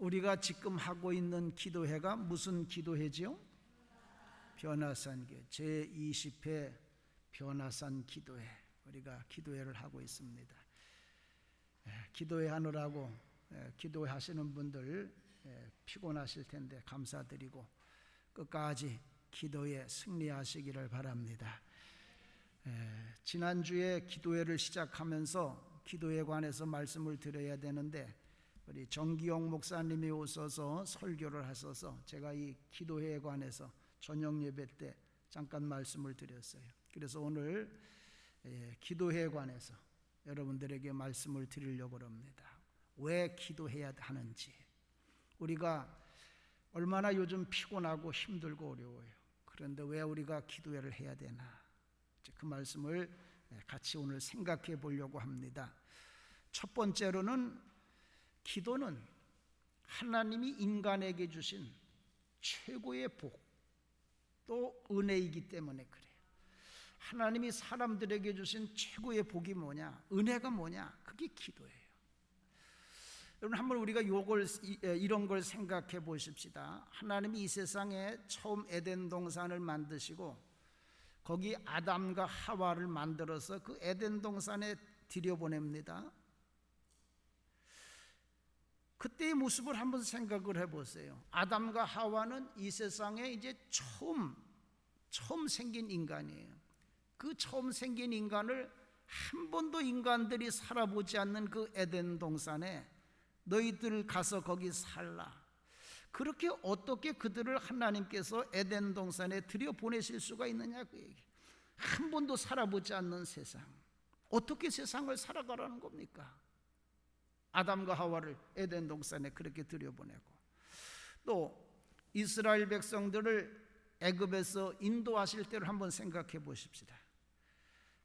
우리가 지금 하고 있는 기도회가 무슨 기도회지요? 변화산교회 제20회 변화산 기도회, 우리가 기도회를 하고 있습니다. 기도회 하느라고 기도회 하시는 분들 피곤하실 텐데 감사드리고 끝까지 기도에 승리하시기를 바랍니다. 지난주에 기도회를 시작하면서 기도에 관해서 말씀을 드려야 되는데 우리 정기용 목사님이 오셔서 설교를 하셔서 제가 이 기도회에 관해서 저녁 예배 때 잠깐 말씀을 드렸어요. 그래서 오늘 기도회에 관해서 여러분들에게 말씀을 드리려고 합니다. 왜 기도해야 하는지, 우리가 얼마나 요즘 피곤하고 힘들고 어려워요. 그런데 왜 우리가 기도회를 해야 되나, 그 말씀을 같이 오늘 생각해 보려고 합니다. 첫 번째로는 기도는 하나님이 인간에게 주신 최고의 복, 또 은혜이기 때문에 그래요. 하나님이 사람들에게 주신 최고의 복이 뭐냐, 은혜가 뭐냐, 그게 기도예요. 여러분, 한번 우리가 이런 걸 생각해 보십시다. 하나님이 이 세상에 처음 에덴 동산을 만드시고 거기 아담과 하와를 만들어서 그 에덴 동산에 들여보냅니다. 그때의 모습을 한번 생각을 해보세요. 아담과 하와는 이 세상에 이제 처음 생긴 인간이에요. 그 처음 생긴 인간을 한 번도 인간들이 살아보지 않는 그 에덴 동산에 너희들 가서 거기 살라, 그렇게 어떻게 그들을 하나님께서 에덴 동산에 들여보내실 수가 있느냐, 그 얘기. 한 번도 살아보지 않는 세상, 어떻게 세상을 살아가라는 겁니까? 아담과 하와를 에덴 동산에 그렇게 들여보내고, 또 이스라엘 백성들을 애굽에서 인도하실 때를 한번 생각해 보십시다.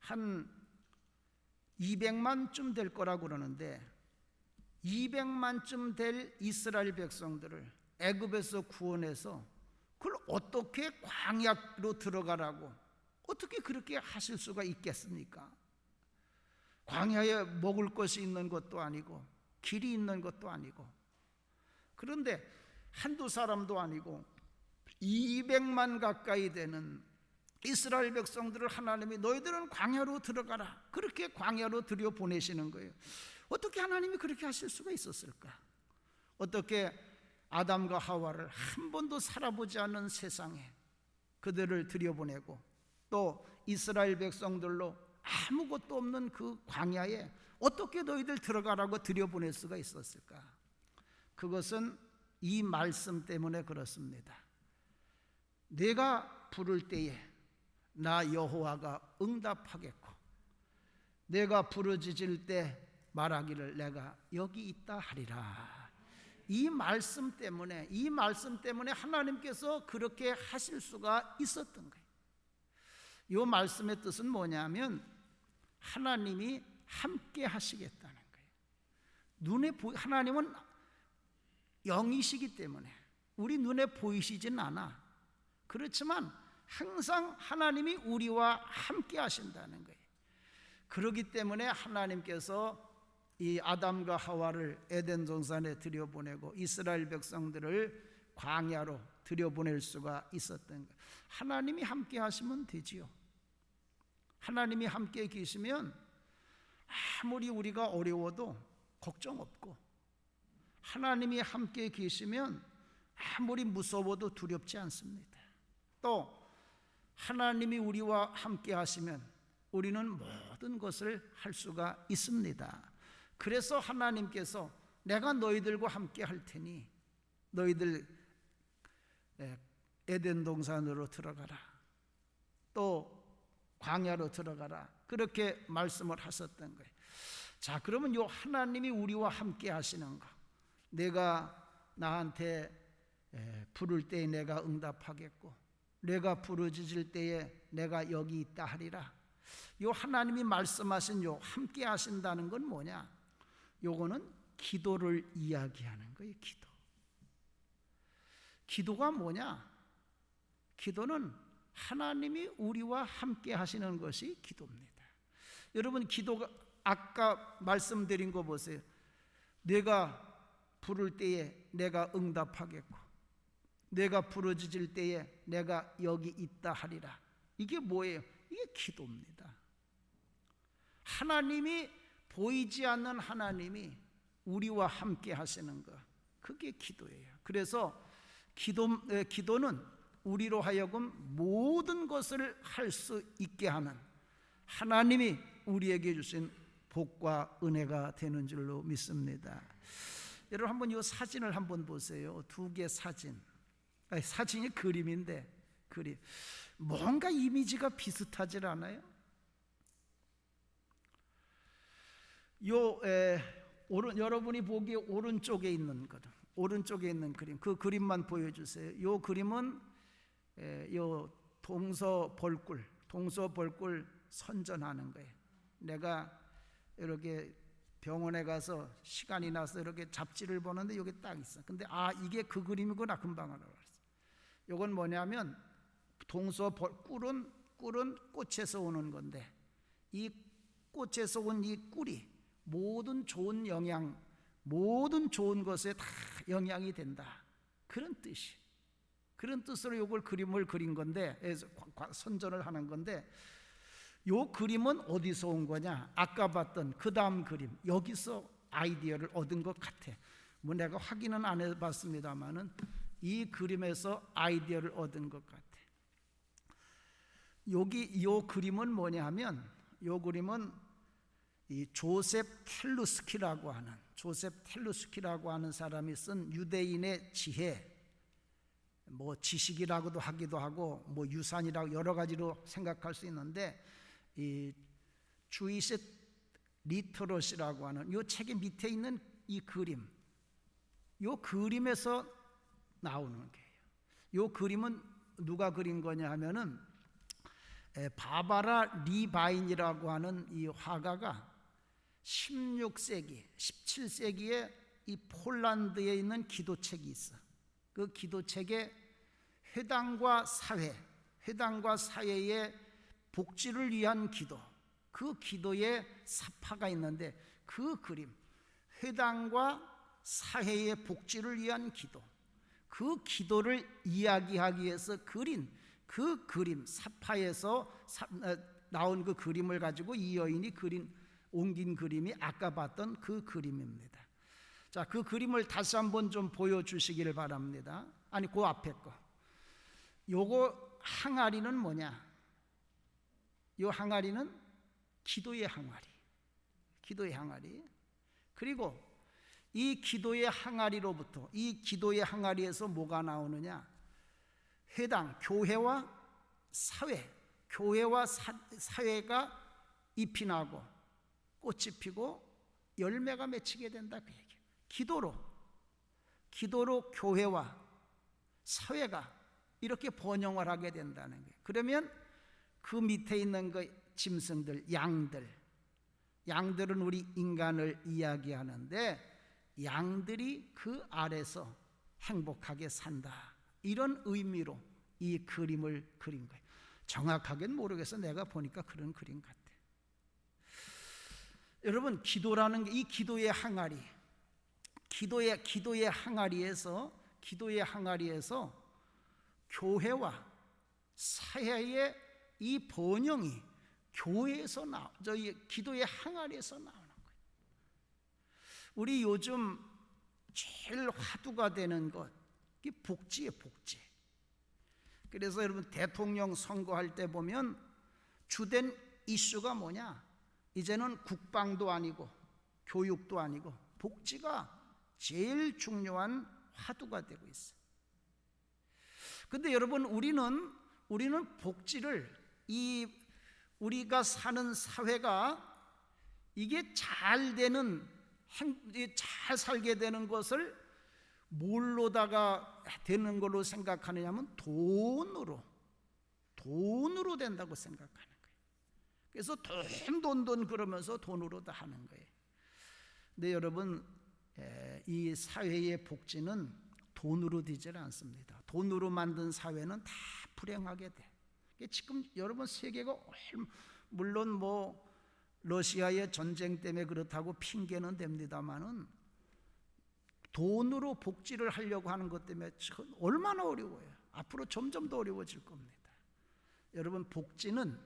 한 200만쯤 될 거라고 그러는데 200만쯤 될 이스라엘 백성들을 애굽에서 구원해서 그걸 어떻게 광야로 들어가라고 어떻게 그렇게 하실 수가 있겠습니까? 광야에 먹을 것이 있는 것도 아니고 길이 있는 것도 아니고, 그런데 한두 사람도 아니고 200만 가까이 되는 이스라엘 백성들을 하나님이 너희들은 광야로 들어가라, 그렇게 광야로 들여보내시는 거예요. 어떻게 하나님이 그렇게 하실 수가 있었을까? 어떻게 아담과 하와를 한 번도 살아보지 않은 세상에 그들을 들여보내고 또 이스라엘 백성들로 아무것도 없는 그 광야에 어떻게 너희들 들어가라고 들여보낼 수가 있었을까? 그것은 이 말씀 때문에 그렇습니다. 내가 부를 때에 나 여호와가 응답하겠고 내가 부르짖을 때 말하기를 내가 여기 있다 하리라. 이 말씀 때문에 하나님께서 그렇게 하실 수가 있었던 거예요. 이 말씀의 뜻은 뭐냐면 하나님이 함께 하시겠다는 거예요. 하나님은 영이시기 때문에 우리 눈에 보이시진 않아. 그렇지만 항상 하나님이 우리와 함께 하신다는 거예요. 그렇기 때문에 하나님께서 이 아담과 하와를 에덴 동산에 들여보내고 이스라엘 백성들을 광야로 들여보낼 수가 있었던 거예요. 하나님이 함께 하시면 되지요. 하나님이 함께 계시면 아무리 우리가 어려워도 걱정 없고, 하나님이 함께 계시면 아무리 무서워도 두렵지 않습니다. 또 하나님이 우리와 함께 하시면 우리는 모든 것을 할 수가 있습니다. 그래서 하나님께서 내가 너희들과 함께 할 테니 너희들 에덴 동산으로 들어가라, 또 광야로 들어가라, 그렇게 말씀을 하셨던 거예요. 자, 그러면 요 하나님이 우리와 함께 하시는 거, 내가 나한테 부를 때에 내가 응답하겠고 내가 부르짖을 때에 내가 여기 있다 하리라, 요 하나님이 말씀하신 요 함께 하신다는 건 뭐냐? 요거는 기도를 이야기하는 거예요. 기도가 뭐냐? 기도는 하나님이 우리와 함께 하시는 것이 기도입니다. 여러분, 기도가 아까 말씀드린 거 보세요. 내가 부를 때에 내가 응답하겠고 내가 부르짖을 때에 내가 여기 있다 하리라. 이게 뭐예요? 이게 기도입니다. 하나님이 보이지 않는 하나님이 우리와 함께 하시는 것, 그게 기도예요. 그래서 기도는 우리로 하여금 모든 것을 할 수 있게 하는 하나님이 우리에게 주신 복과 은혜가 되는 줄로 믿습니다. 여러분 한번 이 사진을 한번 보세요. 두 개 사진. 사진이 그림인데 그림 뭔가 이미지가 비슷하지 않아요? 여러분이 보기에 오른쪽에 있는 것, 오른쪽에 있는 그림, 그 그림만 보여주세요. 이 그림은 요 동서벌꿀 선전하는 거예요. 내가 이렇게 병원에 가서 시간이 나서 이렇게 잡지를 보는데 여기 딱 있어. 근데 이게 그 그림이구나 금방 알아봤어. 이건 뭐냐면 꿀은 꽃에서 오는 건데 이 꽃에서 온 이 꿀이 모든 좋은 영양, 모든 좋은 것에 다 영향이 된다. 그런 뜻이. 그런 뜻으로 이걸 그림을 그린 건데 선전을 하는 건데 이 그림은 어디서 온 거냐? 아까 봤던 그 다음 그림 여기서 아이디어를 얻은 것 같아. 뭐 내가 확인은 안 해봤습니다만은 이 그림에서 아이디어를 얻은 것 같아. 여기 이 그림은 뭐냐 하면 이 그림은 이 조셉 텔루스키라고 하는 사람이 쓴 유대인의 지혜, 뭐 지식이라고도 하기도 하고 뭐 유산이라고 여러 가지로 생각할 수 있는데 이 주이시 리터러시라고 하는 이 책의 밑에 있는 이 그림, 이 그림에서 나오는 거예요. 이 그림은 누가 그린 거냐 하면은 바바라 리바인이라고 하는 이 화가가 16세기, 17세기에 이 폴란드에 있는 기도책이 있어. 그 기도책에 회당과 사회의 복지를 위한 기도, 그 기도의 사파가 있는데 그 그림, 회당과 사회의 복지를 위한 기도, 그 기도를 이야기하기 위해서 그린 그 그림, 사파에서 나온 그 그림을 가지고 이 여인이 옮긴 그림이 아까 봤던 그 그림입니다. 자, 그 그림을 다시 한번 좀 보여주시기를 바랍니다. 아니, 그 앞에 거. 요거 항아리는 뭐냐? 요 항아리는 기도의 항아리. 그리고 이 기도의 항아리로부터, 이 기도의 항아리에서 뭐가 나오느냐? 회당, 교회와 사회가 잎이 나고 꽃이 피고 열매가 맺히게 된다 그 얘기예요. 기도로 교회와 사회가 이렇게 번영을 하게 된다는 거예요. 그러면 그 밑에 있는 그 짐승들, 양들은 우리 인간을 이야기하는데 양들이 그 아래서 행복하게 산다. 이런 의미로 이 그림을 그린 거예요. 정확하게는 모르겠어. 내가 보니까 그런 그림 같아. 여러분, 기도라는 게 이 기도의 항아리, 기도의 항아리에서 교회와 사회의 이 번영이 교회에서 저희 기도의 항아리에서 나오는 거예요. 우리 요즘 제일 화두가 되는 것, 이게 복지예요, 복지. 그래서 여러분 대통령 선거할 때 보면 주된 이슈가 뭐냐? 이제는 국방도 아니고 교육도 아니고 복지가 제일 중요한 화두가 되고 있어요. 근데 여러분 우리는 복지를 우리가 사는 사회가 이게 잘 살게 되는 것을 뭘로다가 되는 걸로 생각하느냐면 돈으로 된다고 생각하는 거예요. 그래서 돈 그러면서 돈으로 다 하는 거예요. 근데 여러분 이 사회의 복지는 돈으로 되질 않습니다. 돈으로 만든 사회는 다 불행하게 돼. 지금 여러분 세계가 물론 뭐 러시아의 전쟁 때문에 그렇다고 핑계는 됩니다만은 돈으로 복지를 하려고 하는 것 때문에 얼마나 어려워요. 앞으로 점점 더 어려워질 겁니다. 여러분, 복지는,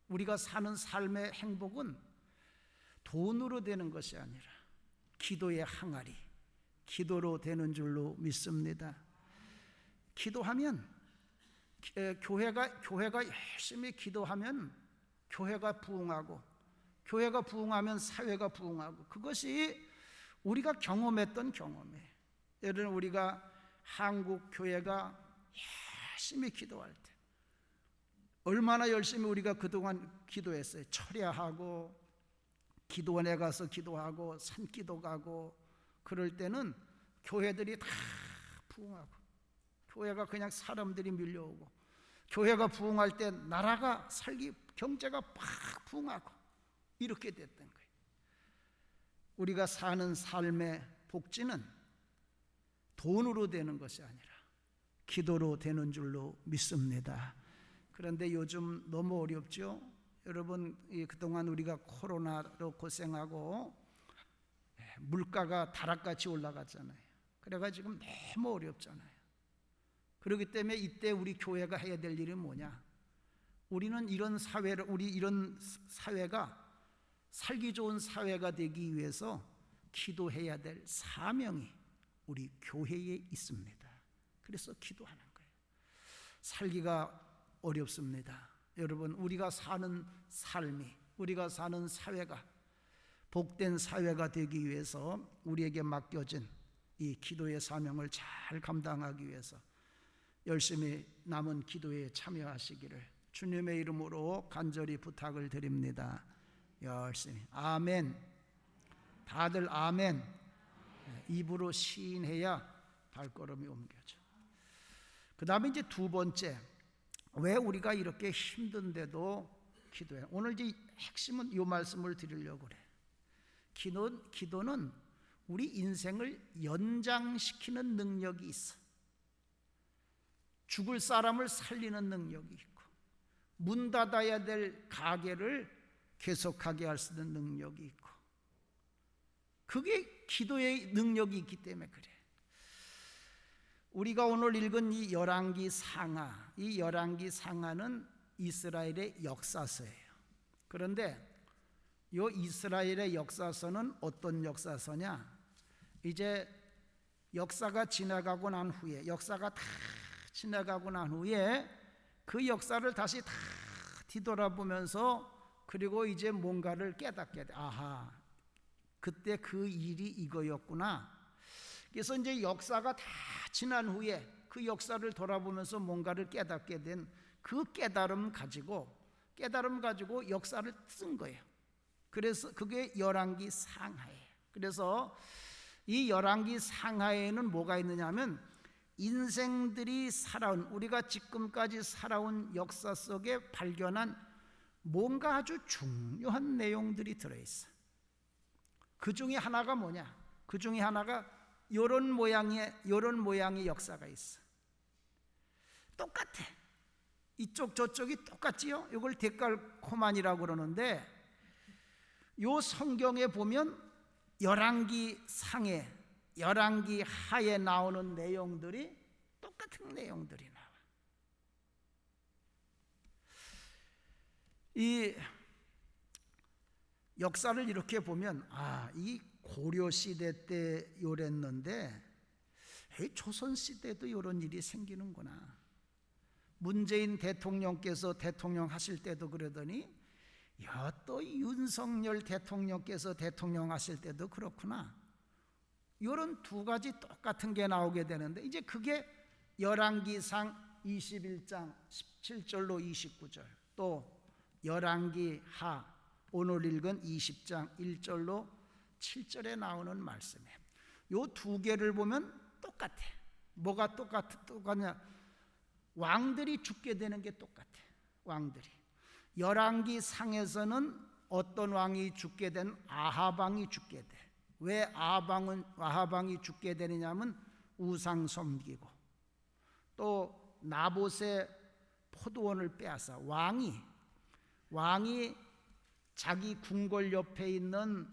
우리가 사는 삶의 행복은 돈으로 되는 것이 아니라 기도의 항아리, 기도로 되는 줄로 믿습니다. 기도하면, 교회가 열심히 기도하면 교회가 부흥하고, 교회가 부흥하면 사회가 부흥하고, 그것이 우리가 경험했던 경험이에요. 예를 우리가 한국 교회가 열심히 기도할 때 얼마나 열심히 우리가 그동안 기도했어요. 철야하고 기도원에 가서 기도하고 산기도 가고, 그럴 때는 교회들이 다 부흥하고, 교회가 그냥 사람들이 밀려오고, 교회가 부흥할 때 나라가 경제가 팍 부흥하고, 이렇게 됐던 거예요. 우리가 사는 삶의 복지는 돈으로 되는 것이 아니라 기도로 되는 줄로 믿습니다. 그런데 요즘 너무 어렵죠? 여러분, 그동안 우리가 코로나로 고생하고 물가가 다락같이 올라갔잖아요. 그래가지고 지금 너무 어렵잖아요. 그렇기 때문에 이때 우리 교회가 해야 될 일이 뭐냐? 우리는 이런 사회가 살기 좋은 사회가 되기 위해서 기도해야 될 사명이 우리 교회에 있습니다. 그래서 기도하는 거예요. 살기가 어렵습니다. 여러분, 우리가 사는 삶이, 우리가 사는 사회가 복된 사회가 되기 위해서 우리에게 맡겨진 이 기도의 사명을 잘 감당하기 위해서 열심히 남은 기도에 참여하시기를 주님의 이름으로 간절히 부탁을 드립니다. 열심히. 아멘. 다들 아멘. 입으로 시인해야 발걸음이 옮겨져. 그 다음에 이제 두 번째, 왜 우리가 이렇게 힘든데도 기도해? 오늘 이제 핵심은 이 말씀을 드리려고 그래. 기도는 우리 인생을 연장시키는 능력이 있어. 죽을 사람을 살리는 능력이 있고, 문 닫아야 될 가게를 계속하게 할 수 있는 능력이 있고, 그게 기도의 능력이 있기 때문에 그래. 우리가 오늘 읽은 이 열왕기 상하, 이 열왕기 상하는 이스라엘의 역사서예요. 그런데 이 이스라엘의 역사서는 어떤 역사서냐? 이제 역사가 지나가고 난 후에, 역사가 다 지나가고 난 후에 그 역사를 다시 다 뒤돌아보면서, 그리고 이제 뭔가를 깨닫게 돼. 아하, 그때 그 일이 이거였구나. 그래서 이제 역사가 다 지난 후에 그 역사를 돌아보면서 뭔가를 깨닫게 된 그 깨달음 가지고 역사를 쓴 거예요. 그래서 그게 열왕기 상하예요. 그래서 이 열왕기 상하에는 뭐가 있느냐면, 인생들이 살아온, 우리가 지금까지 살아온 역사 속에 발견한 뭔가 아주 중요한 내용들이 들어있어. 그 중에 하나가 뭐냐? 그 중에 하나가 요런 모양의 역사가 있어. 똑같아. 이쪽 저쪽이 똑같지요? 이걸 데칼코만이라고 그러는데, 요 성경에 보면 열왕기 상에, 열왕기 하에 나오는 내용들이 똑같은 내용들이 나와. 이 역사를 이렇게 보면, 이 고려 시대 때 요랬는데 조선 시대도 이런 일이 생기는구나. 문재인 대통령께서 대통령 하실 때도 그러더니, 또 윤석열 대통령께서 대통령 하실 때도 그렇구나. 이런 두 가지 똑같은 게 나오게 되는데, 이제 그게 열왕기상 21장 17절로 29절, 또 열왕기 하 오늘 읽은 20장 1절로 7절에 나오는 말씀이에요. 이 두 개를 보면 똑같아. 뭐가 똑같냐? 왕들이 죽게 되는 게 똑같아. 왕들이. 열왕기 상에서는 어떤 왕이 죽게 된? 아합 왕이 죽게 돼. 왜 아합 왕이 죽게 되느냐면 우상 섬기고, 또 나봇의 포도원을 빼앗아 왕이 자기 궁궐 옆에 있는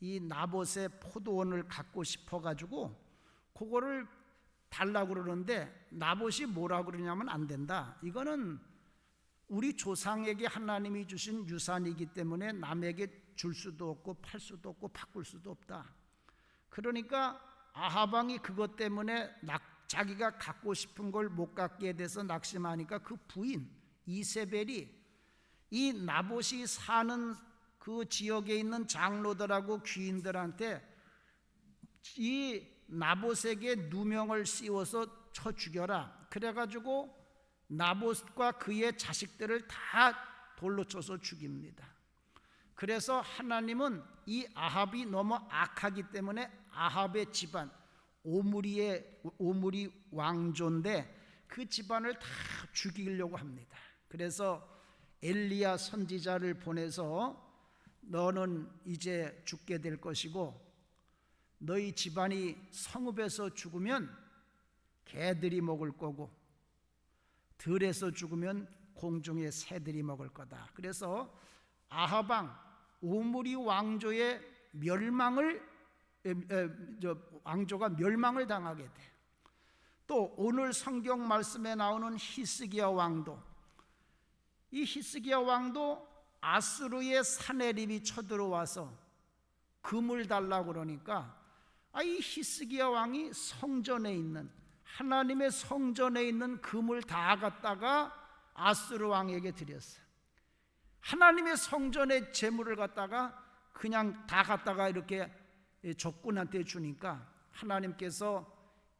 이 나봇의 포도원을 갖고 싶어 가지고 그거를 달라고 그러는데 나봇이 뭐라고 그러냐면 안 된다. 이거는 우리 조상에게 하나님이 주신 유산이기 때문에 남에게 줄 수도 없고 팔 수도 없고 바꿀 수도 없다. 그러니까 아합 왕이 그것 때문에 자기가 갖고 싶은 걸 못 갖게 돼서 낙심하니까 그 부인 이세벨이 이 나봇이 사는 그 지역에 있는 장로들하고 귀인들한테 이 나봇에게 누명을 씌워서 쳐 죽여라. 그래가지고 나봇과 그의 자식들을 다 돌로 쳐서 죽입니다. 그래서 하나님은 이 아합이 너무 악하기 때문에 아합의 집안, 오므리 왕조인데 그 집안을 다 죽이려고 합니다. 그래서 엘리야 선지자를 보내서 너는 이제 죽게 될 것이고 너희 집안이 성읍에서 죽으면 개들이 먹을 거고 들에서 죽으면 공중의 새들이 먹을 거다. 그래서 아합 왕 오므리 왕조의 왕조가 멸망을 당하게 돼. 또 오늘 성경 말씀에 나오는 히스기야 왕도, 이 히스기야 왕도 아수르의 사내립이 쳐들어와서 금을 달라고 그러니까 이 히스기야 왕이 성전에 있는 하나님의 성전에 있는 금을 다 갖다가 아수르 왕에게 드렸어요. 하나님의 성전의 재물을 갖다가 그냥 다 갖다가 이렇게 적군한테 주니까 하나님께서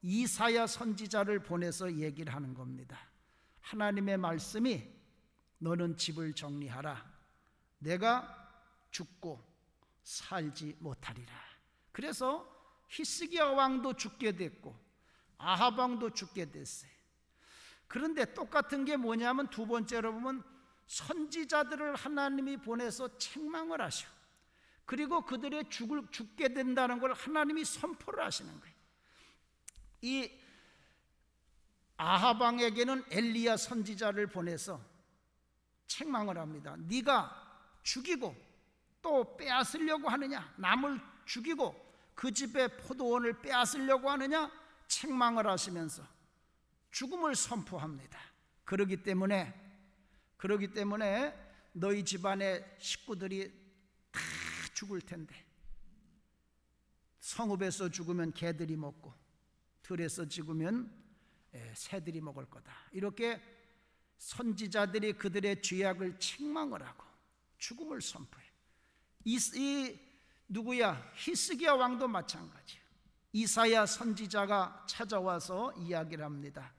이사야 선지자를 보내서 얘기를 하는 겁니다. 하나님의 말씀이 너는 집을 정리하라. 내가 죽고 살지 못하리라. 그래서 히스기야 왕도 죽게 됐고 아합 왕도 죽게 됐어요. 그런데 똑같은 게 뭐냐면 두 번째로 보면 선지자들을 하나님이 보내서 책망을 하셔. 그리고 그들의 죽게 된다는 걸 하나님이 선포를 하시는 거예요. 이 아합 왕에게는 엘리야 선지자를 보내서 책망을 합니다. 네가 죽이고 또 빼앗으려고 하느냐, 남을 죽이고 그 집의 포도원을 빼앗으려고 하느냐, 책망을 하시면서 죽음을 선포합니다. 그러기 때문에 너희 집안의 식구들이 다 죽을 텐데 성읍에서 죽으면 개들이 먹고 들에서 죽으면 새들이 먹을 거다. 이렇게 선지자들이 그들의 죄악을 책망을 하고 죽음을 선포해. 누구야? 히스기야 왕도 마찬가지야. 이사야 선지자가 찾아와서 이야기를 합니다.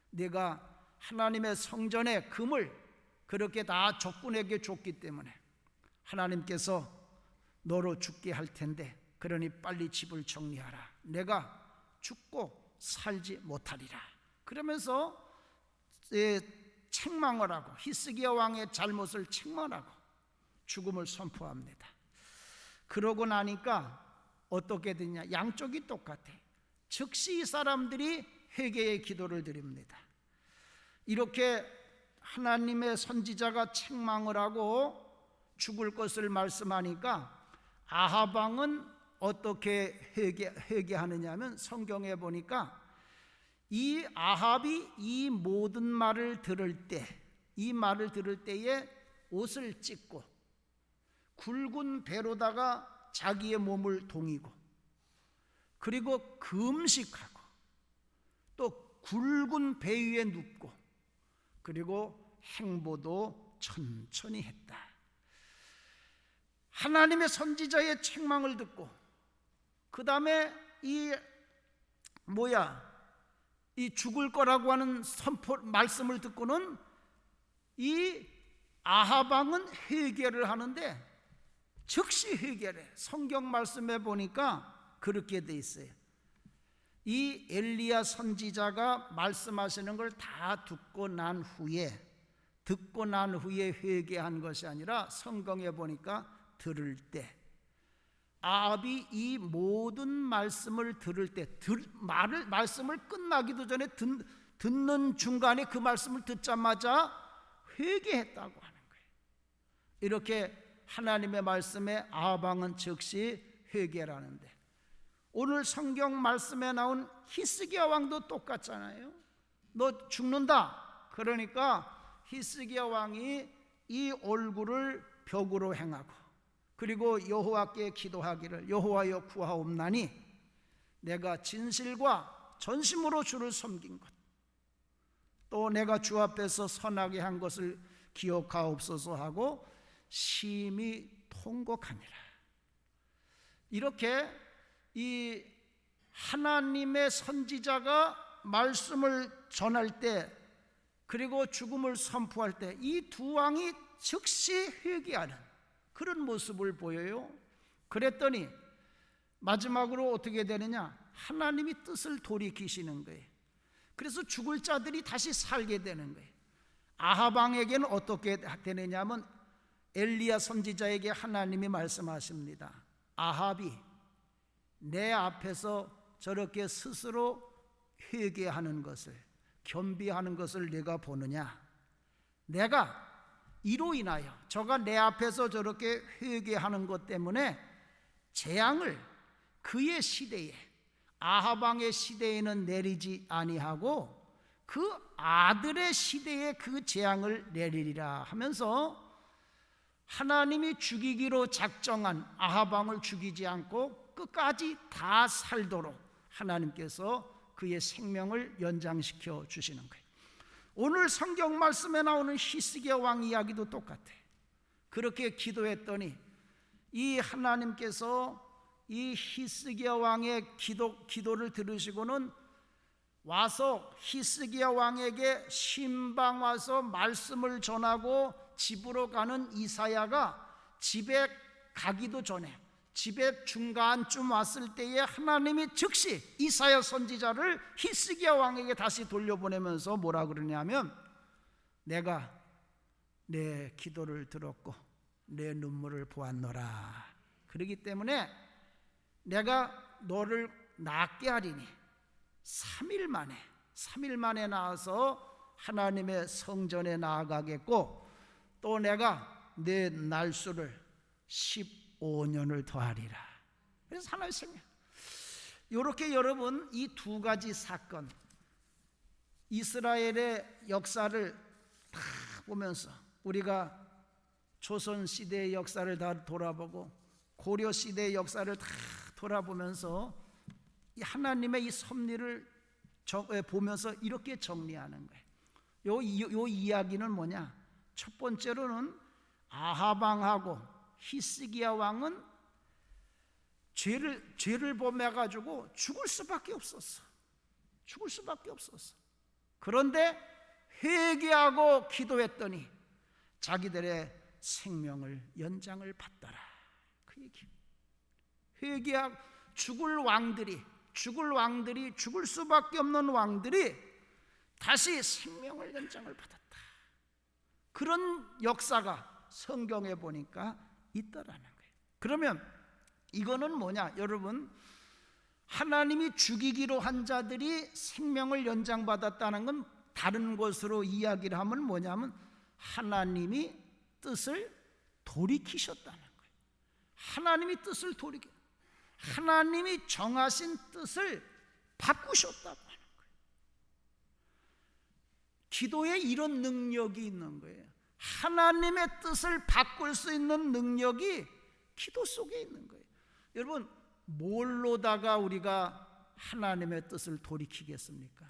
내가 하나님의 성전의 금을 그렇게 다 적군에게 줬기 때문에 하나님께서 너로 죽게 할 텐데 그러니 빨리 집을 정리하라. 내가 죽고 살지 못하리라. 그러면서 책망을 하고 히스기야 왕의 잘못을 책망하고 죽음을 선포합니다. 그러고 나니까 어떻게 되냐? 양쪽이 똑같아. 즉시 이 사람들이 회개의 기도를 드립니다. 이렇게 하나님의 선지자가 책망을 하고 죽을 것을 말씀하니까 아합 왕은 어떻게 회개하느냐 하면 성경에 보니까 이 아합이 이 모든 말을 들을 때에 옷을 찢고 굵은 배로다가 자기의 몸을 동이고 그리고 금식하고 또 굵은 배 위에 눕고 그리고 행보도 천천히 했다. 하나님의 선지자의 책망을 듣고 그 다음에 이 죽을 거라고 하는 말씀을 듣고는 이 아합 왕은 회개를 하는데 즉시 회개를 해. 성경 말씀에 보니까 그렇게 돼 있어요. 이 엘리야 선지자가 말씀하시는 걸 다 듣고 난 후에 회개한 것이 아니라 성경에 보니까 들을 때 아합이 이 모든 말씀을 들을 때 말씀을 끝나기도 전에 듣는 중간에 그 말씀을 듣자마자 회개했다고 하는 거예요. 이렇게 하나님의 말씀에 아합 왕은 즉시 회개라는데, 오늘 성경 말씀에 나온 히스기야 왕도 똑같잖아요. 너 죽는다. 그러니까 히스기야 왕이 이 얼굴을 벽으로 행하고, 그리고 여호와께 기도하기를, 여호와여 구하옵나니 내가 진실과 전심으로 주를 섬긴 것, 또 내가 주 앞에서 선하게 한 것을 기억하옵소서 하고 심히 통곡하니라. 이렇게 이 하나님의 선지자가 말씀을 전할 때, 그리고 죽음을 선포할 때 이 두 왕이 즉시 회개하는 그런 모습을 보여요. 그랬더니 마지막으로 어떻게 되느냐? 하나님이 뜻을 돌이키시는 거예요. 그래서 죽을 자들이 다시 살게 되는 거예요. 아합 왕에게는 어떻게 되느냐 하면, 엘리야 선지자에게 하나님이 말씀하십니다. 아합이 내 앞에서 저렇게 스스로 회개하는 것을, 겸비하는 것을 네가 보느냐? 내가 이로 인하여 저가 내 앞에서 저렇게 회개하는 것 때문에 재앙을 그의 시대에, 아합 왕의 시대에는 내리지 아니하고 그 아들의 시대에 그 재앙을 내리리라 하면서, 하나님이 죽이기로 작정한 아합 왕을 죽이지 않고 끝까지 다 살도록 하나님께서 그의 생명을 연장시켜 주시는 거예요. 오늘 성경 말씀에 나오는 히스기야 왕 이야기도 똑같아요. 그렇게 기도했더니 이 하나님께서 이 히스기야 왕의 기도를 들으시고는 와서 히스기야 왕에게 신방 와서 말씀을 전하고 집으로 가는 이사야가 집에 가기도 전에, 집에 중간쯤 왔을 때에 하나님이 즉시 이사야 선지자를 히스기야 왕에게 다시 돌려보내면서 뭐라 그러냐면, 내가 내 기도를 들었고 내 눈물을 보았노라. 그렇기 때문에 내가 너를 낫게 하리니 3일 만에 나와서 하나님의 성전에 나아가겠고, 또 내가 내 날수를 15년을 더하리라. 그래서 하나의 생명. 이렇게 여러분, 이 두 가지 사건, 이스라엘의 역사를 다 보면서, 우리가 조선 시대의 역사를 다 돌아보고 고려 시대의 역사를 다 돌아보면서 이 하나님의 이 섭리를 보면서 이렇게 정리하는 거예요. 요 이야기는 뭐냐? 첫 번째로는 아합 왕하고 히스기야 왕은 죄를 범해가지고 죽을 수밖에 없었어. 그런데 회개하고 기도했더니 자기들의 생명을 연장을 받더라. 그 얘기. 회개하고 죽을 수밖에 없는 왕들이 다시 생명을 연장을 받았다. 그런 역사가 성경에 보니까 있더라는 거예요. 그러면 이거는 뭐냐? 여러분, 하나님이 죽이기로 한 자들이 생명을 연장받았다는 건 다른 것으로 이야기를 하면 뭐냐면, 하나님이 뜻을 돌이키셨다는 거예요. 하나님이 정하신 뜻을 바꾸셨다고 하는 거예요. 기도에 이런 능력이 있는 거예요. 하나님의 뜻을 바꿀 수 있는 능력이 기도 속에 있는 거예요. 여러분, 뭘로다가 우리가 하나님의 뜻을 돌이키겠습니까?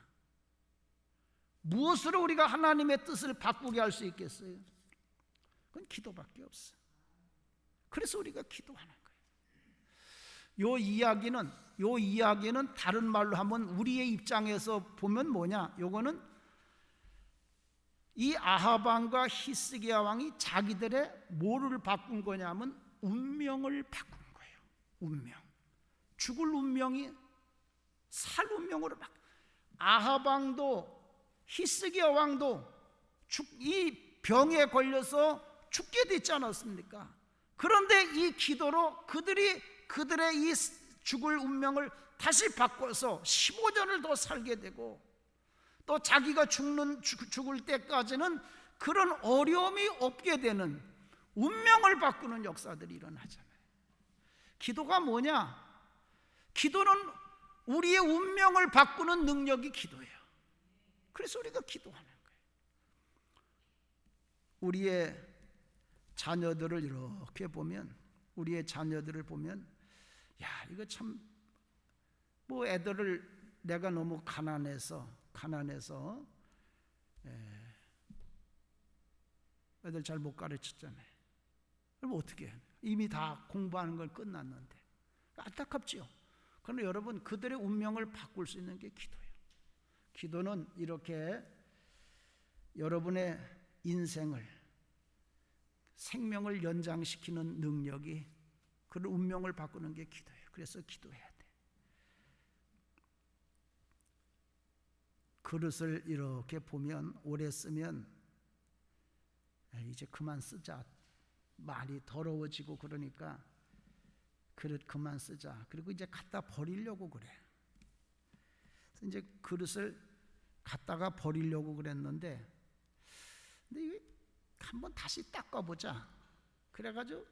무엇으로 우리가 하나님의 뜻을 바꾸게 할 수 있겠어요? 그건 기도밖에 없어. 그래서 우리가 기도하는 거예요. 요 이야기는 다른 말로 하면, 우리의 입장에서 보면 뭐냐? 요거는 이 아합 왕과 히스기야 왕이 자기들의 뭐를 바꾼 거냐면 운명을 바꾼 거예요. 운명. 죽을 운명이 살 운명으로 바꾼. 아합 왕도 히스기야 왕도 이 병에 걸려서 죽게 됐지 않았습니까? 그런데 이 기도로 그들의 이 죽을 운명을 다시 바꿔서 15년을 더 살게 되고, 또 자기가 죽을 때까지는 그런 어려움이 없게 되는 운명을 바꾸는 역사들이 일어나잖아요. 기도가 뭐냐? 기도는 우리의 운명을 바꾸는 능력이 기도예요. 그래서 우리가 기도하는 거예요. 우리의 자녀들을 이렇게 보면, 우리의 자녀들을 보면, 야, 이거 참, 뭐 애들을 내가 너무 가난해서 애들 잘 못 가르쳤잖아요. 그럼 어떻게 해요? 이미 다 공부하는 건 끝났는데. 안타깝지요. 그러나 여러분, 그들의 운명을 바꿀 수 있는 게 기도예요. 기도는 이렇게 여러분의 인생을, 생명을 연장시키는 능력이, 그런 운명을 바꾸는 게 기도예요. 그래서 기도해야 돼. 그릇을 이렇게 보면, 오래 쓰면 이제 그만 쓰자, 많이 더러워지고 그러니까 그릇 그만 쓰자. 그리고 이제 갖다 버리려고 그래. 그래서 이제 그릇을 갖다가 버리려고 그랬는데, 근데 한번 다시 닦아보자. 그래가지고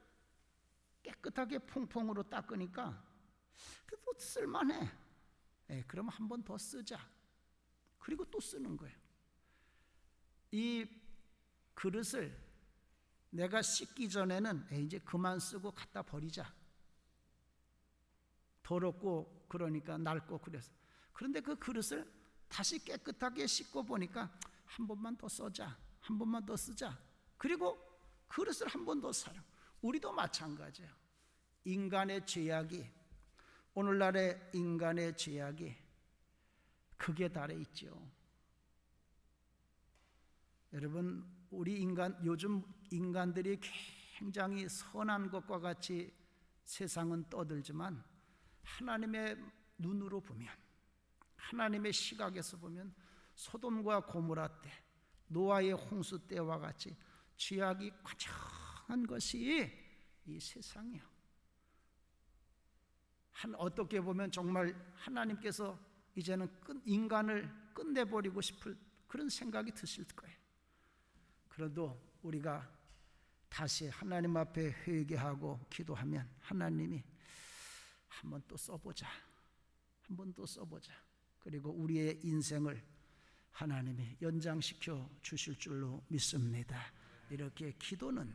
깨끗하게 퐁퐁으로 닦으니까 또 쓸만해. 그럼 한 번 더 쓰자. 그리고 또 쓰는 거예요. 이 그릇을 내가 씻기 전에는 이제 그만 쓰고 갖다 버리자. 더럽고 그러니까 낡고 그래서. 그런데 그 그릇을 다시 깨끗하게 씻고 보니까 한 번만 더 써자, 한 번만 더 쓰자. 그리고 그릇을 한 번 더 사려. 우리도 마찬가지예요. 인간의 죄악이, 오늘날의 인간의 죄악이 극에 달해 있죠. 여러분, 우리 요즘 인간들이 굉장히 선한 것과 같이 세상은 떠들지만, 하나님의 눈으로 보면, 하나님의 시각에서 보면 소돔과 고모라 때, 노아의 홍수 때와 같이 죄악이 과정한 것이 이 세상이에요. 어떻게 보면 정말 하나님께서 이제는 인간을 끝내버리고 싶을 그런 생각이 드실 거예요. 그래도 우리가 다시 하나님 앞에 회개하고 기도하면 하나님이 한 번 또 써보자, 한 번 또 써보자. 그리고 우리의 인생을 하나님이 연장시켜 주실 줄로 믿습니다. 이렇게 기도는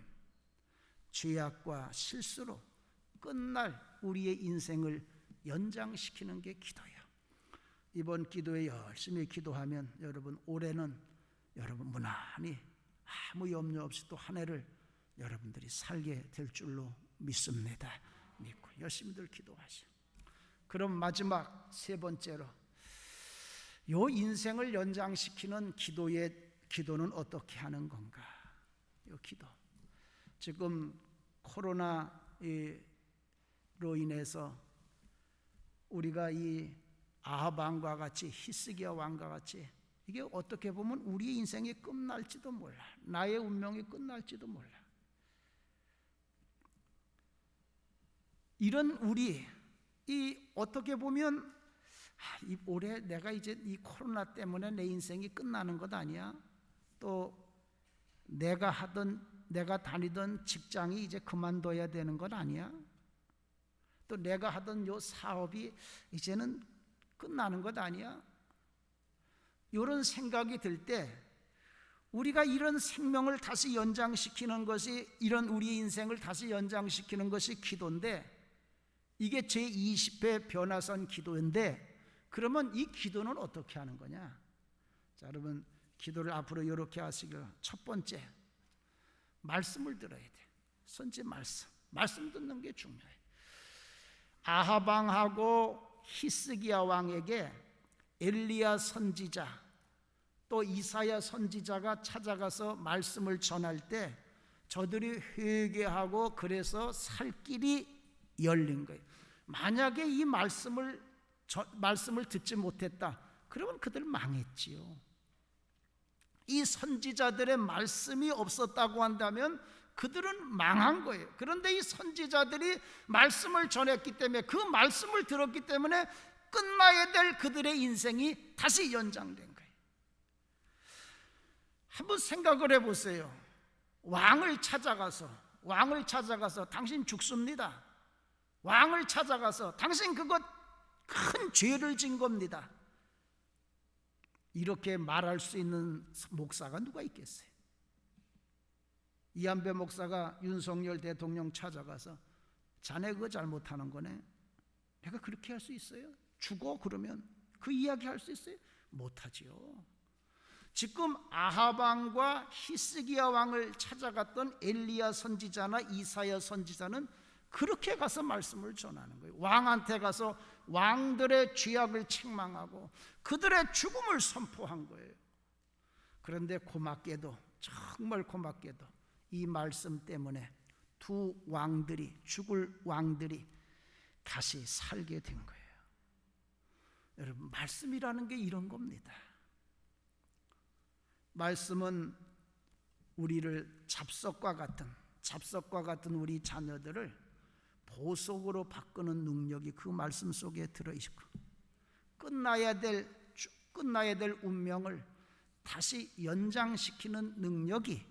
죄악과 실수로 끝날 우리의 인생을 연장시키는 게 기도예요. 이번 기도에 열심히 기도하면 여러분, 올해는 여러분 무난히 아무 염려 없이 또 한 해를 여러분들이 살게 될 줄로 믿습니다. 믿고 열심히들 기도하시오. 그럼 마지막 세 번째로, 요 인생을 연장시키는 기도는 어떻게 하는 건가? 요 기도. 지금 코로나로 인해서 우리가 이 아합 왕과 같이, 히스기야 왕과 같이, 이게 어떻게 보면 우리의 인생이 끝날지도 몰라. 나의 운명이 끝날지도 몰라. 이런 우리, 어떻게 보면 올해 내가 이제 이 코로나 때문에 내 인생이 끝나는 것 아니야? 또 내가 다니던 직장이 이제 그만둬야 되는 것 아니야? 또 내가 하던 요 사업이 이제는 끝나는 것 아니야? 이런 생각이 들 때 우리가 이런 생명을 다시 연장시키는 것이, 이런 우리 인생을 다시 연장시키는 것이 기도인데, 이게 제20회 변화선 기도인데, 그러면 이 기도는 어떻게 하는 거냐? 자, 여러분, 기도를 앞으로 이렇게 하시길. 첫 번째, 말씀을 들어야 돼. 선지 말씀 듣는 게 중요해. 아합 왕하고 히스기야 왕에게 엘리야 선지자, 또 이사야 선지자가 찾아가서 말씀을 전할 때 저들이 회개하고 그래서 살 길이 열린 거예요. 만약에 이 말씀을 듣지 못했다, 그러면 그들 망했지요. 이 선지자들의 말씀이 없었다고 한다면 그들은 망한 거예요. 그런데 이 선지자들이 말씀을 전했기 때문에, 그 말씀을 들었기 때문에 끝나야 될 그들의 인생이 다시 연장된 거예요. 한번 생각을 해보세요. 왕을 찾아가서 당신 죽습니다. 왕을 찾아가서 당신 그것 큰 죄를 진 겁니다, 이렇게 말할 수 있는 목사가 누가 있겠어요? 이한배 목사가 윤석열 대통령 찾아가서 자네 그거 잘못하는 거네, 내가 그렇게 할 수 있어요? 죽어? 그러면 그 이야기 할 수 있어요? 못하지요. 지금 아합 왕과 히스기야 왕을 찾아갔던 엘리야 선지자나 이사야 선지자는 그렇게 가서 말씀을 전하는 거예요. 왕한테 가서 왕들의 죄악을 책망하고 그들의 죽음을 선포한 거예요. 그런데 고맙게도, 정말 고맙게도 이 말씀 때문에 두 왕들이, 죽을 왕들이 다시 살게 된 거예요. 여러분, 말씀이라는 게 이런 겁니다. 말씀은 우리를 잡석과 같은 우리 자녀들을 보석으로 바꾸는 능력이 그 말씀 속에 들어있고, 끝나야 될 운명을 다시 연장시키는 능력이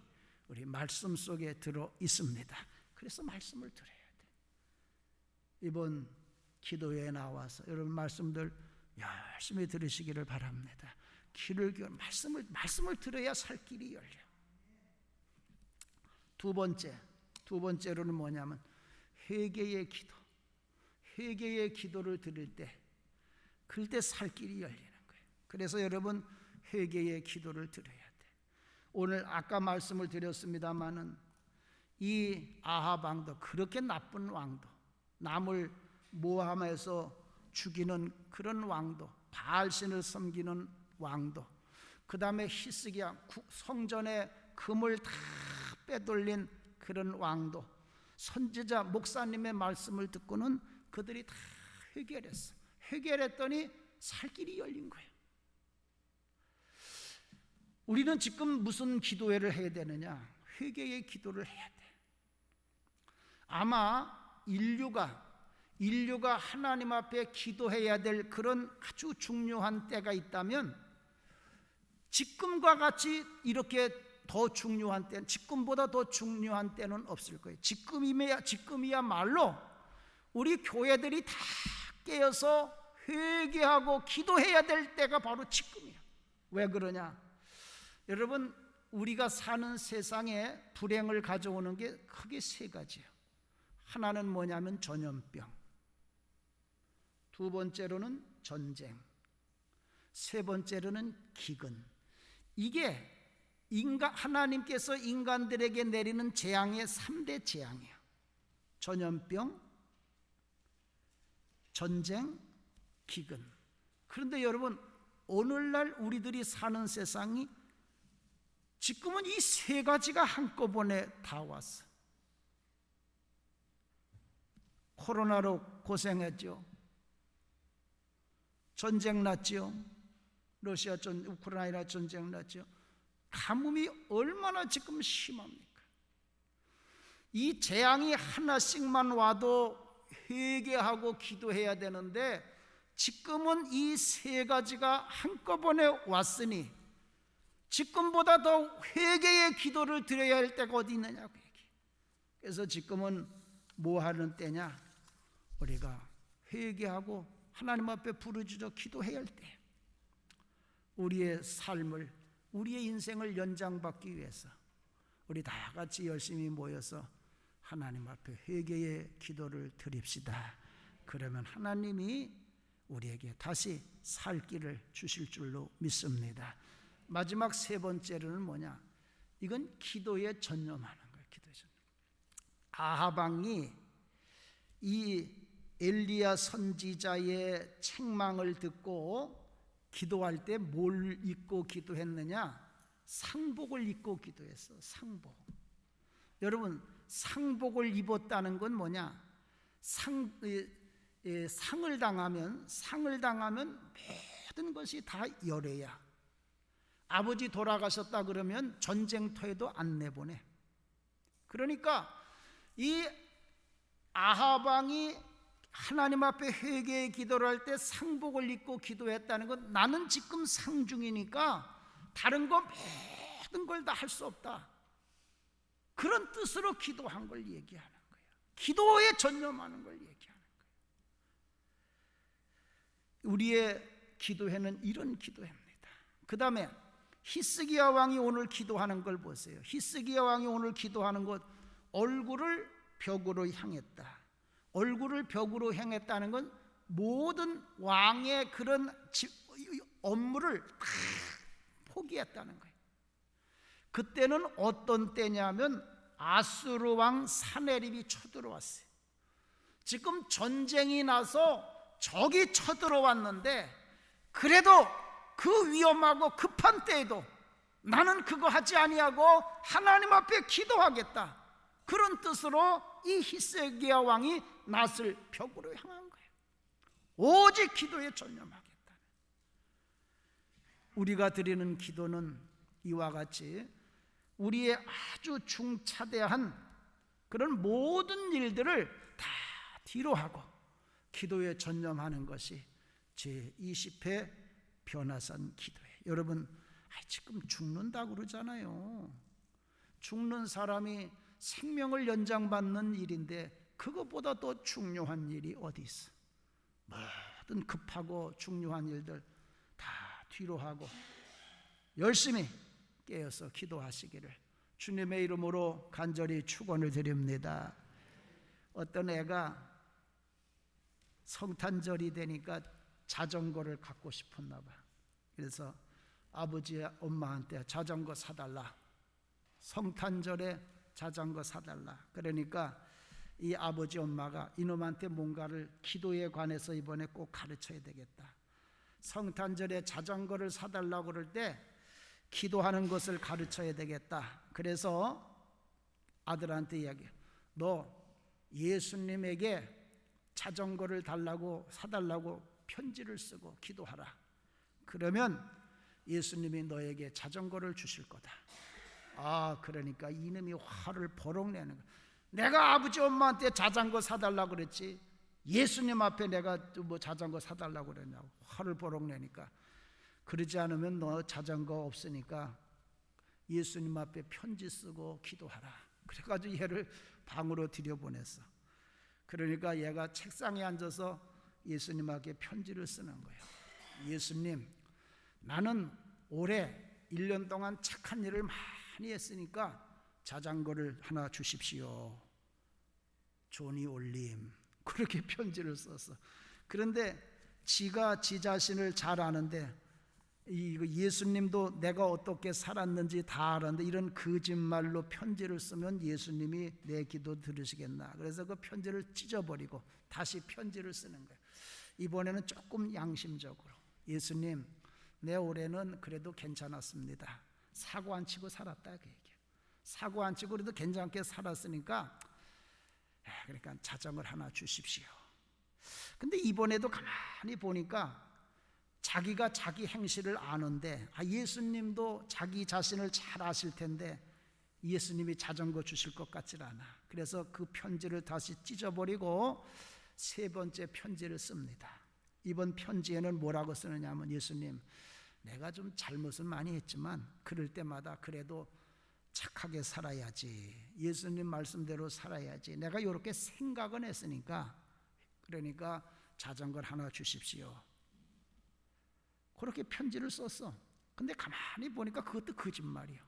우리 말씀 속에 들어 있습니다. 그래서 말씀을 들어야 돼. 이번 기도회에 나와서 여러분 말씀들 열심히 들으시기를 바랍니다. 귀를 기울여 말씀을 들어야 살 길이 열려. 두 번째로는 뭐냐면 회개의 기도. 회개의 기도를 드릴 때 그럴 때 살 길이 열리는 거예요. 그래서 여러분 회개의 기도를 드려야 돼. 오늘 아까 말씀을 드렸습니다마는 이 아합 왕도, 그렇게 나쁜 왕도, 남을 모함해서 죽이는 그런 왕도, 바알신을 섬기는 왕도, 그 다음에 히스기야 성전의 금을 다 빼돌린 그런 왕도, 선지자 목사님의 말씀을 듣고는 그들이 다 회개했어. 회개했더니 살 길이 열린 거예요. 우리는 지금 무슨 기도회를 해야 되느냐? 회개의 기도를 해야 돼. 아마 인류가 하나님 앞에 기도해야 될 그런 아주 중요한 때가 있다면 지금과 같이 이렇게 더 중요한 때는, 지금보다 더 중요한 때는 없을 거예요. 지금이야말로 우리 교회들이 다 깨어서 회개하고 기도해야 될 때가 바로 지금이야. 왜 그러냐? 여러분, 우리가 사는 세상에 불행을 가져오는 게 크게 세 가지예요. 하나는 뭐냐면 전염병, 두 번째로는 전쟁, 세 번째로는 기근. 이게 하나님께서 인간들에게 내리는 재앙의 3대 재앙이에요. 전염병, 전쟁, 기근. 그런데 여러분, 오늘날 우리들이 사는 세상이 지금은 이 세 가지가 한꺼번에 다 왔어. 코로나로 고생했죠. 전쟁 났죠. 우크라이나 전쟁 났죠. 가뭄이 얼마나 지금 심합니까? 이 재앙이 하나씩만 와도 회개하고 기도해야 되는데 지금은 이 세 가지가 한꺼번에 왔으니 지금보다 더 회개의 기도를 드려야 할 때가 어디 있느냐고 얘기해. 그래서 지금은 뭐 하는 때냐? 우리가 회개하고 하나님 앞에 부르짖어 기도해야 할 때, 우리의 삶을, 우리의 인생을 연장받기 위해서 우리 다 같이 열심히 모여서 하나님 앞에 회개의 기도를 드립시다. 그러면 하나님이 우리에게 다시 살 길을 주실 줄로 믿습니다. 마지막 세 번째로는 뭐냐? 이건 기도에 전념하는 거예요. 기도에 전념. 아합 왕이 이 엘리야 선지자의 책망을 듣고 기도할 때 뭘 입고 기도했느냐? 상복을 입고 기도했어. 상복. 여러분, 상복을 입었다는 건 뭐냐? 상을 당하면 모든 것이 다 열애야. 아버지 돌아가셨다 그러면 전쟁터에도 안 내보내. 그러니까 이 아합 왕이 하나님 앞에 회개의 기도를 할 때 상복을 입고 기도했다는 건, 나는 지금 상중이니까 다른 거 모든 걸 다 할 수 없다, 그런 뜻으로 기도한 걸 얘기하는 거예요. 기도에 전념하는 걸 얘기하는 거예요. 우리의 기도회는 이런 기도회입니다. 그 다음에 히스기야 왕이 오늘 기도하는 걸 보세요. 히스기야 왕이 오늘 기도하는 것, 얼굴을 벽으로 향했다. 얼굴을 벽으로 향했다는 건 모든 왕의 그런 업무를 다 포기했다는 거예요. 그때는 어떤 때냐면 아수르 왕 사네립이 쳐들어왔어요. 지금 전쟁이 나서 적이 쳐들어왔는데 그래도 그 위험하고 급한 때에도 나는 그거 하지 아니하고 하나님 앞에 기도하겠다, 그런 뜻으로 이 히스기야 왕이 낫을 벽으로 향한 거예요. 오직 기도에 전념하겠다. 우리가 드리는 기도는 이와 같이 우리의 아주 중차대한 그런 모든 일들을 다 뒤로 하고 기도에 전념하는 것이 제20회 변화산 기도예요. 여러분, 지금 죽는다고 그러잖아요. 죽는 사람이 생명을 연장받는 일인데 그것보다 더 중요한 일이 어디 있어? 모든 급하고 중요한 일들 다 뒤로 하고 열심히 깨어서 기도하시기를 주님의 이름으로 간절히 축원을 드립니다. 어떤 애가 성탄절이 되니까 자전거를 갖고 싶었나 봐. 그래서 아버지 엄마한테 자전거 사달라, 성탄절에 자전거 사달라. 그러니까 이 아버지 엄마가 이놈한테 뭔가를 기도에 관해서 이번에 꼭 가르쳐야 되겠다. 성탄절에 자전거를 사달라고 그럴 때 기도하는 것을 가르쳐야 되겠다. 그래서 아들한테 이야기해. 너 예수님에게 자전거를 사달라고 편지를 쓰고 기도하라. 그러면 예수님이 너에게 자전거를 주실 거다. 그러니까 이놈이 화를 버럭 내는 거야. 내가 아버지 엄마한테 자전거 사달라고 그랬지 예수님 앞에 내가 뭐 자전거 사달라고 그랬냐고 화를 버럭 내니까, 그러지 않으면 너 자전거 없으니까 예수님 앞에 편지 쓰고 기도하라. 그래가지고 얘를 방으로 들여보냈어. 그러니까 얘가 책상에 앉아서 예수님 앞에 편지를 쓰는 거예요. 예수님, 나는 올해 1년 동안 착한 일을 많이 했으니까 자전거를 하나 주십시오. 조니 올림. 그렇게 편지를 썼어. 그런데 지가 지 자신을 잘 아는데 예수님도 내가 어떻게 살았는지 다 알았는데 이런 거짓말로 편지를 쓰면 예수님이 내 기도 들으시겠나. 그래서 그 편지를 찢어버리고 다시 편지를 쓰는 거예요. 이번에는 조금 양심적으로, 예수님, 내 올해는 그래도 괜찮았습니다. 사고 안 치고 살았다. 그 얘기예요. 사고 안 치고 그래도 괜찮게 살았으니까 그러니까 자전거를 하나 주십시오. 근데 이번에도 가만히 보니까 자기가 자기 행실을 아는데 예수님도 자기 자신을 잘 아실 텐데 예수님이 자전거 주실 것 같질 않아. 그래서 그 편지를 다시 찢어버리고 세 번째 편지를 씁니다. 이번 편지에는 뭐라고 쓰느냐 하면, 예수님, 내가 좀 잘못을 많이 했지만 그럴 때마다 그래도 착하게 살아야지, 예수님 말씀대로 살아야지, 내가 이렇게 생각은 했으니까 그러니까 자전거를 하나 주십시오. 그렇게 편지를 썼어. 근데 가만히 보니까 그것도 거짓말이야.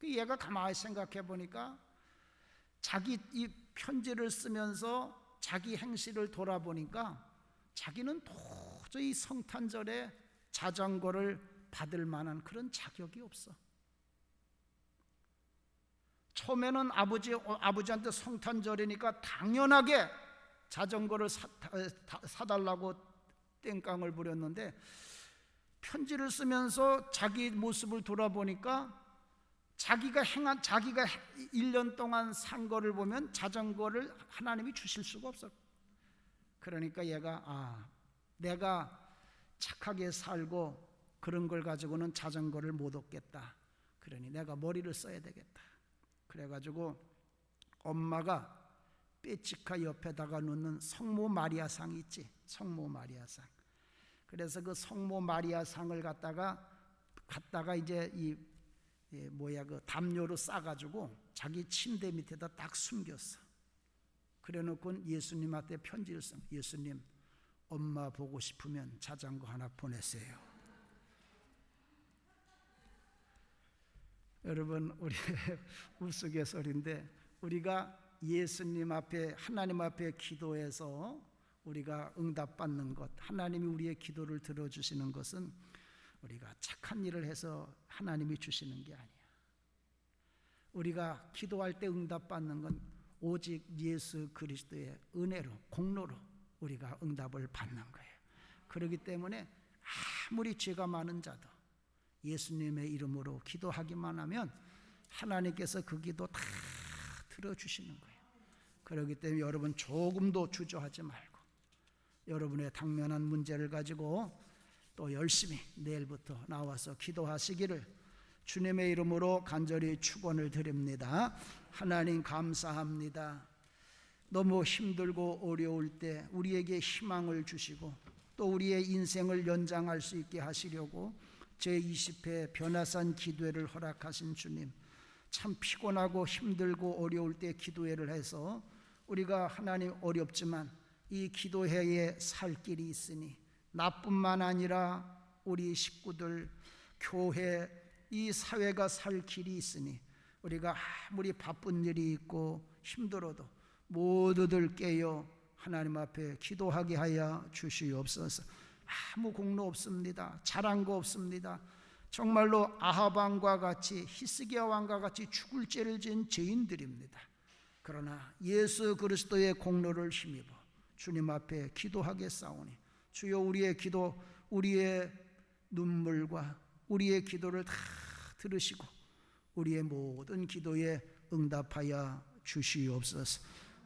얘가 가만히 생각해 보니까 자기 이 편지를 쓰면서 자기 행실을 돌아보니까 자기는 도저히 성탄절에 자전거를 받을 만한 그런 자격이 없어. 처음에는 아버지한테 성탄절이니까 당연하게 자전거를 사달라고 땡깡을 부렸는데 편지를 쓰면서 자기 모습을 돌아보니까 자기가 1년 동안 산 거를 보면 자전거를 하나님이 주실 수가 없어. 그러니까 얘가 내가 착하게 살고 그런 걸 가지고는 자전거를 못 얻겠다. 그러니 내가 머리를 써야 되겠다. 그래가지고 엄마가 빼치카 옆에다가 놓는 성모 마리아상 있지, 성모 마리아상. 그래서 그 성모 마리아상을 갖다가 이제 그 담요로 싸가지고 자기 침대 밑에다 딱 숨겼어. 그래놓고 예수님한테 편지를 써. 예수님, 엄마 보고 싶으면 자전거 하나 보내세요. 여러분, 우리 우스갯소리인데 우리가 예수님 앞에, 하나님 앞에 기도해서 우리가 응답받는 것, 하나님이 우리의 기도를 들어주시는 것은 우리가 착한 일을 해서 하나님이 주시는 게 아니야. 우리가 기도할 때 응답받는 건 오직 예수 그리스도의 은혜로, 공로로 우리가 응답을 받는 거예요. 그렇기 때문에 아무리 죄가 많은 자도 예수님의 이름으로 기도하기만 하면 하나님께서 그 기도 다 들어주시는 거예요. 그렇기 때문에 여러분 조금도 주저하지 말고 여러분의 당면한 문제를 가지고 또 열심히 내일부터 나와서 기도하시기를 주님의 이름으로 간절히 축원을 드립니다. 하나님 감사합니다. 너무 힘들고 어려울 때 우리에게 희망을 주시고 또 우리의 인생을 연장할 수 있게 하시려고 제20회 변화산 기도회를 허락하신 주님, 참 피곤하고 힘들고 어려울 때 기도회를 해서 우리가 하나님 어렵지만 이 기도회에 살 길이 있으니 나뿐만 아니라 우리 식구들, 교회, 이 사회가 살 길이 있으니 우리가 아무리 바쁜 일이 있고 힘들어도 모두들 깨어 하나님 앞에 기도하게 하여 주시옵소서. 아무 공로 없습니다. 잘한 거 없습니다. 정말로 아합 왕과 같이, 히스기야 왕과 같이 죽을 죄를 지은 죄인들입니다. 그러나 예수 그리스도의 공로를 힘입어 주님 앞에 기도하겠사오니 주여 우리의 기도, 우리의 눈물과 우리의 기도를 다 들으시고 우리의 모든 기도에 응답하여 주시옵소서.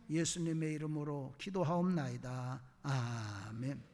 예수님의 이름으로 기도하옵나이다. 아멘.